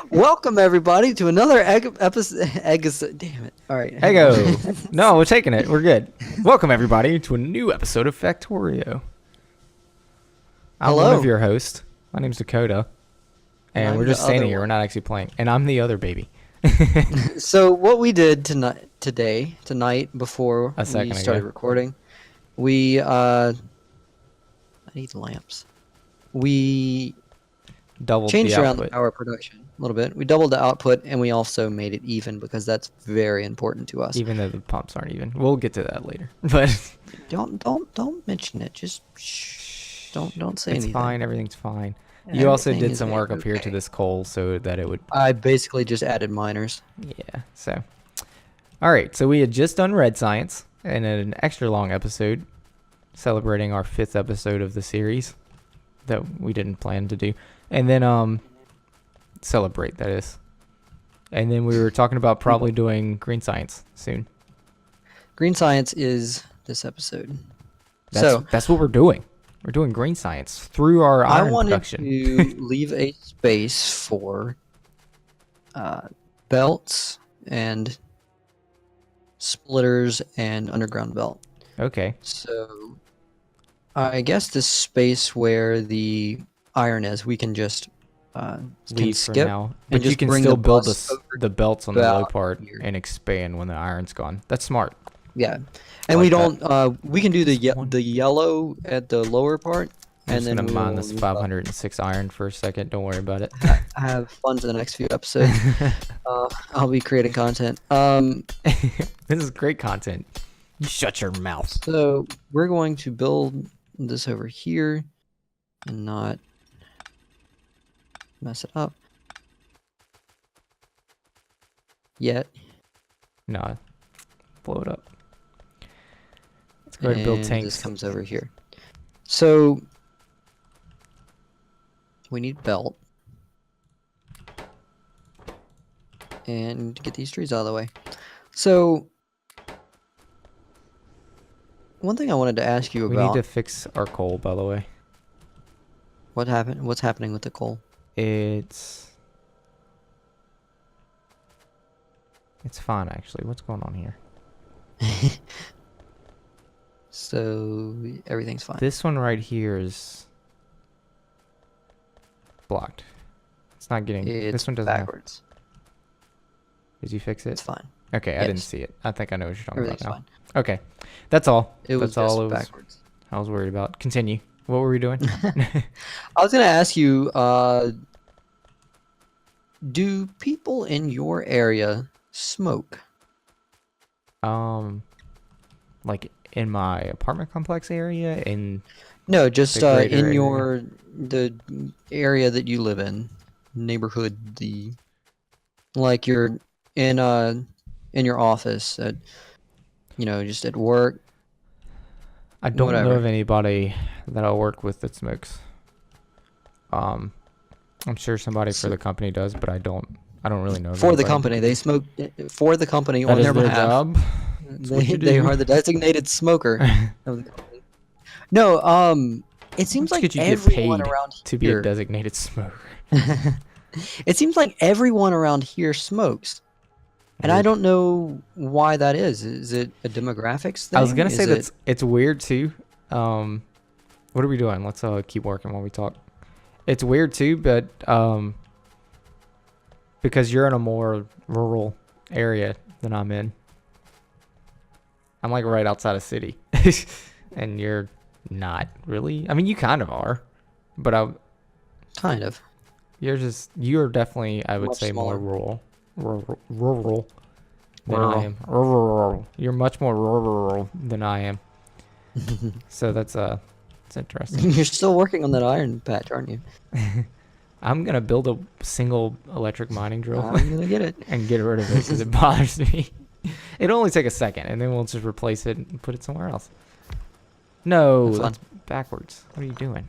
Welcome everybody to another episode. Damn it! All right. Ego. No, we're taking it. We're good. Welcome everybody to a new episode of Factorio. I'm one of Hello. your hosts. My name's Dakota, And and I'm we're the just other standing here. We're one. not actually playing. And I'm the other baby. So what we did tonight before A we second started ago. recording, we I need lamps. We Doubled the changed around the output. power production a little bit. We doubled the output and we also made it even because that's very important to us. Even though the pumps aren't even. We'll get to that later. But Don't mention it. Just shh. Don't say it's anything. fine. Everything's fine. You also Everything did is some work up here to okay. this coal so that it would. I basically just added miners. Yeah, so. Alright, so we had just done Red Science and an extra long episode celebrating our 5th episode of the series that we didn't plan to do. And then, celebrate, that is. And then we were talking about probably doing Green Science soon. Green science is this episode. So That's what we're doing. We're doing Green Science through our I iron wanted production. to leave a space for belts and splitters and underground belt. Okay. So I guess this space where the iron is, we can just can Leave for skip now. and But you just can bring still the build bus over the belts on the low about part here. and expand when the iron's gone. That's smart. Yeah, and we like that. don't. We can do This one. the yellow at the lower part, I'm and just then gonna mine we'll this 506 iron for a second. Don't worry about it. have fun for the next few episodes. I'll be creating content. This is great content. You shut your mouth. So we're going to build this over here and not mess it up yet. No, blow it up. Let's go ahead and build And tanks. this comes over here. So we need belt and get these trees out of the way. So one thing I wanted to ask you We need about, to fix our coal, by the way. what happened? What's happening with the coal? It's fine actually. What's going on here? So everything's fine. This one right here is blocked. It's not getting. It's This one doesn't have. backwards. Did you fix It's it? fine. Okay, I didn't Yes. see it. I think I know what you're talking Everything's about now. fine. Okay, that's all. It was That's all just it was. backwards. I was worried about. Continue. What were we doing? I was gonna ask you, do people in your area smoke? Like in my apartment complex area, in No, just the greater in area. the area that you live in, neighborhood, like you're in your office at, just at work. I don't know Whatever. of anybody that I work with that smokes. I'm sure somebody for So- the company does, but I don't really know of For the anybody. company, they smoke for the company That on is their behalf. job. That's what you They do. are the designated smoker of the company. No, it seems Much like could you get everyone paid around to be a here. designated smoker? It seems like everyone around here smokes, and I Weird. don't know why that is. Is it a demographics thing? I was gonna say Is that it's weird too. What are we doing? Let's keep working while we talk. It's weird too, but because you're in a more rural area than I'm in. I'm like right outside a city, and you're not really. I mean, you kind of are, but kind of you're definitely, I would much say, smaller. more rural than Rural. I am. Rural. You're much more rural than I am. So it's interesting. You're still working on that iron patch, aren't you? I'm gonna build a single electric mining drill I'm gonna get it. and get rid of it because it bothers me. It'll only take a second, and then we'll just replace it and put it somewhere else. No, Have fun. that's backwards. What are you doing?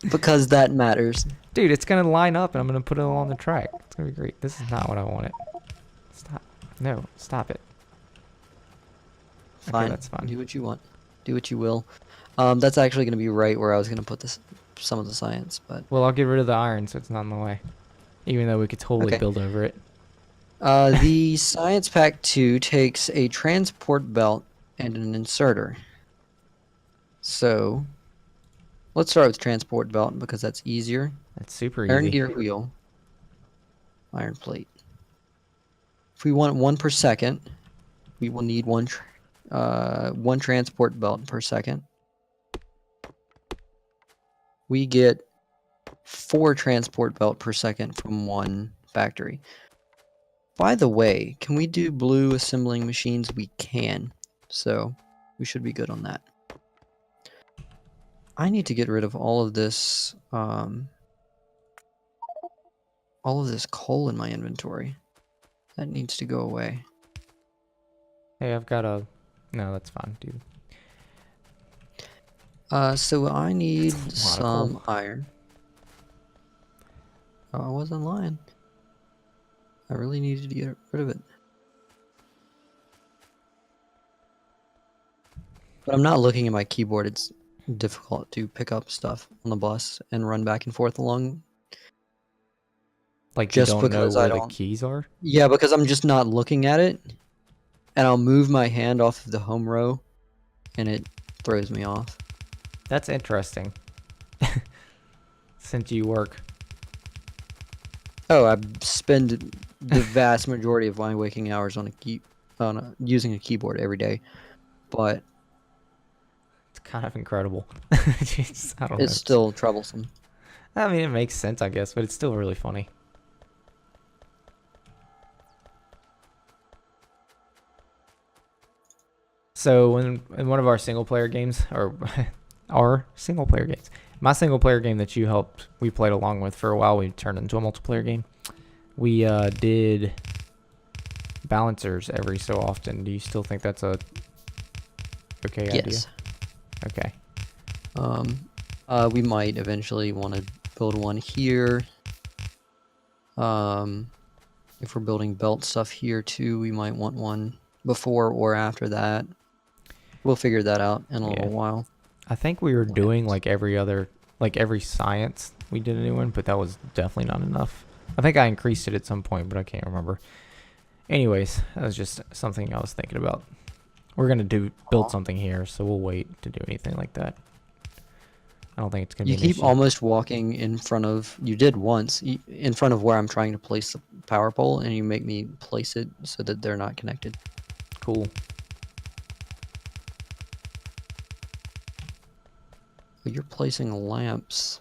Because that matters. Dude, it's gonna line up, and I'm gonna put it along the track. It's gonna be great. This is not what I wanted. Stop. No, stop it. Fine. Okay, that's fine. Do what you want. Do what you will. That's actually gonna be right where I was gonna put this some of the science, but Well, I'll get rid of the iron so it's not in the way. Even though we could totally okay. build over it. The Science Pack 2 takes a transport belt and an inserter. So, let's start with transport belt because that's easier. That's super Iron easy. gear wheel, iron plate. If we want 1 per second, we will need one transport belt per second. We get 4 transport belt per second from one factory. By the way, can we do blue assembling machines? We can. So we should be good on that. I need to get rid of all of this coal in my inventory. That needs to go away. Hey, I've got a... No, that's fine, dude. So I need That's a lot of coal. some iron. Oh, I wasn't lying. I really needed to get rid of it. But I'm not looking at my keyboard. It's difficult to pick up stuff on the bus and run back and forth along. Like, Just you don't know because I where the don't. keys are? Yeah, because I'm just not looking at it. And I'll move my hand off of the home row and it throws me off. That's interesting. Since you work. Oh, I spend the vast majority of my waking hours on using a keyboard every day. But It's kind of incredible. Jeez, I don't know. it's still troublesome. I mean, it makes sense, I guess, but it's still really funny. So in one of our single player games, or our single player games, my single player game that we played along with for a while, we turned into a multiplayer game. We did balancers every so often. Do you still think that's a okay idea? Yes. Okay. We might eventually want to build one here. If we're building belt stuff here too, we might want one before or after that. We'll figure that out in a little while. I think we were doing like every science we did a new one, but that was definitely not enough. I think I increased it at some point, but I can't remember. Anyways, that was just something I was thinking about. We're gonna build something here, so we'll wait to do anything like that. I don't think it's gonna be You an keep issue. almost walking in front of, you did once, in front of where I'm trying to place the power pole, and you make me place it so that they're not connected. Cool. But you're placing lamps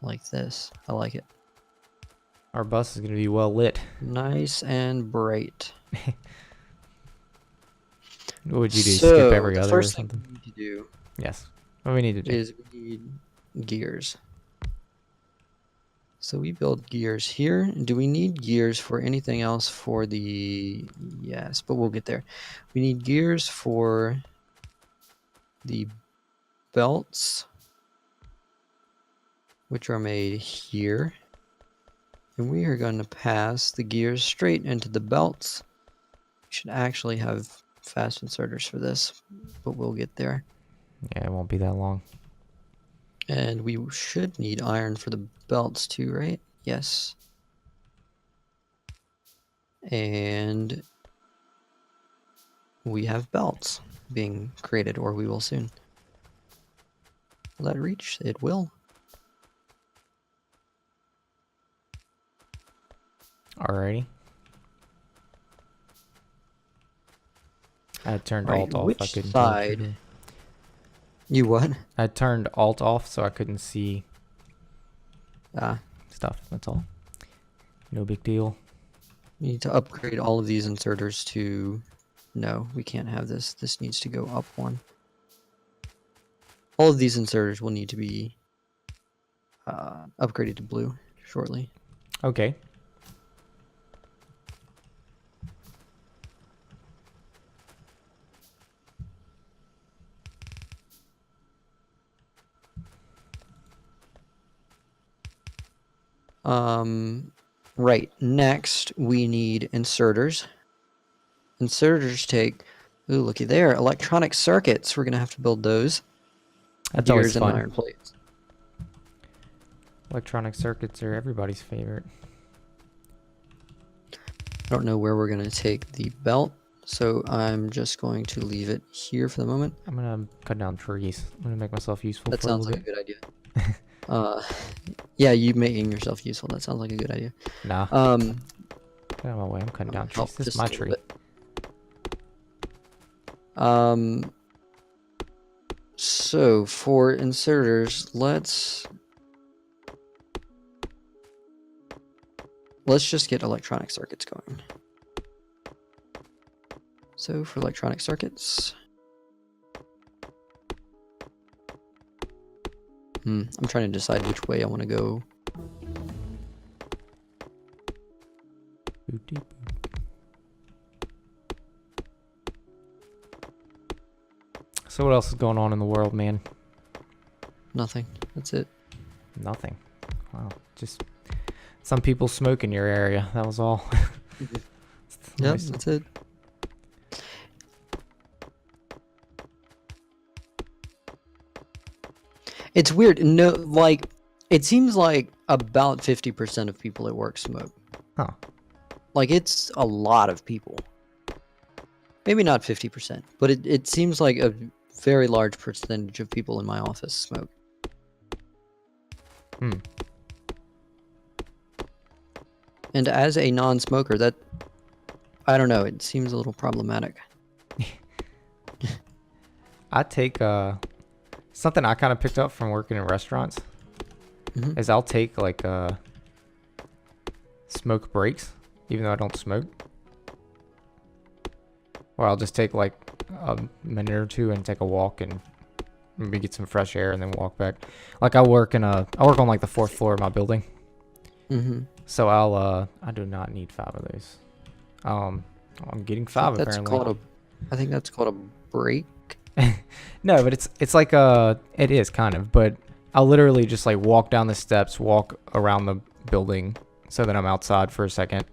like this. I like it. Our bus is gonna be well lit. Nice and bright. What would you do? So, Skip every the other or first thing something? we need to do Yes. What do we need to do? is we need gears. So we build gears here. Do we need gears for anything else for the... Yes, but we'll get there. We need gears for the belts, which are made here. And we are going to pass the gears straight into the belts. We should actually have fast inserters for this, but we'll get there. Yeah, it won't be that long. And we should need iron for the belts too, right? Yes. And we have belts being created, or we will soon. Will that reach? It will. Alrighty. I turned Right, Alt off. which I couldn't tell what you side? were. You what? I turned Alt off so I couldn't see Ah, stuff. That's all. No big deal. we need to upgrade all of these inserters to... No, we can't have this. This needs to go up one. All of these inserters will need to be upgraded to blue shortly. Okay. Right, next we need inserters. Inserters take, ooh, looky there, electronic circuits. We're gonna have to build those. That's always gears and fun. iron plates. Electronic circuits are everybody's favorite. I don't know where we're going to take the belt, so I'm just going to leave it here for the moment. I'm gonna cut down trees. I'm gonna make myself useful That for a sounds little like a bit. good idea. Yeah, you making yourself useful. That sounds like a good idea. Nah. Get out of my way. I'm cutting down trees. This is my tree. So for inserters, let's just get electronic circuits going. So for electronic circuits, I'm trying to decide which way I want to go. So what else is going on in the world, man? Nothing. That's it. Nothing. Wow. Just some people smoke in your area. That was all. Yep, that's it. It's weird. No, like, it seems like about 50% of people at work smoke. Huh. Like, it's a lot of people. Maybe not 50%, but it seems like a very large percentage of people in my office smoke. And as a non-smoker, that, I don't know, it seems a little problematic. I take something I kind of picked up from working in restaurants is I'll take like smoke breaks even though I don't smoke. Or I'll just take like a minute or two and take a walk and maybe get some fresh air and then walk back. Like I work on like the 4th floor of my building. So I do not need 5 of those. I'm getting 5 apparently. I think that's called a break. No, but it's like it is kind of, but I'll literally just like walk down the steps, walk around the building so that I'm outside for a second,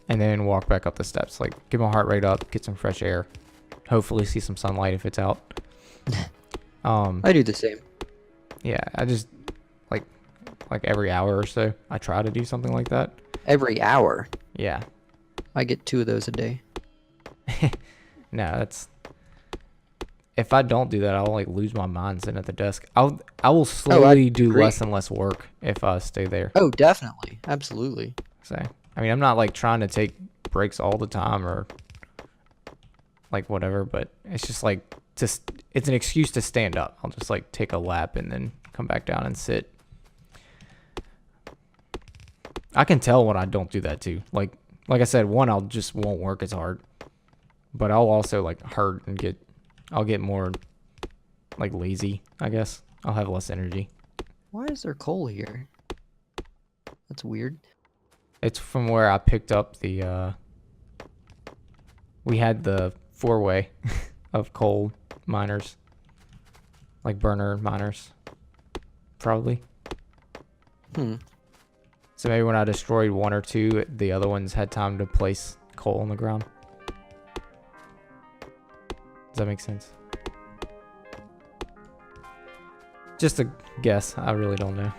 and then walk back up the steps. Like get my heart rate up, get some fresh air, hopefully see some sunlight if it's out. I do the same. Yeah, I just like every hour or so, I try to do something like that. Every hour? Yeah. I get 2 of those a day. No, that's... If I don't do that, I'll like lose my mind sitting at the desk. I will slowly do less and less work if I stay there. Oh, definitely. Absolutely. So, I mean, I'm not like trying to take breaks all the time or like whatever, but it's just like it's an excuse to stand up. I'll just like take a lap and then come back down and sit. I can tell when I don't do that too. Like I said, one, I'll just won't work as hard, but I'll also like hurt and I'll get more like lazy, I guess. I'll have less energy. Why is there coal here? That's weird. It's from where I picked up the we had the 4-way of coal miners. Like burner miners. Probably. So maybe when I destroyed 1 or 2, the other ones had time to place coal on the ground. Does that make sense? Just a guess. I really don't know.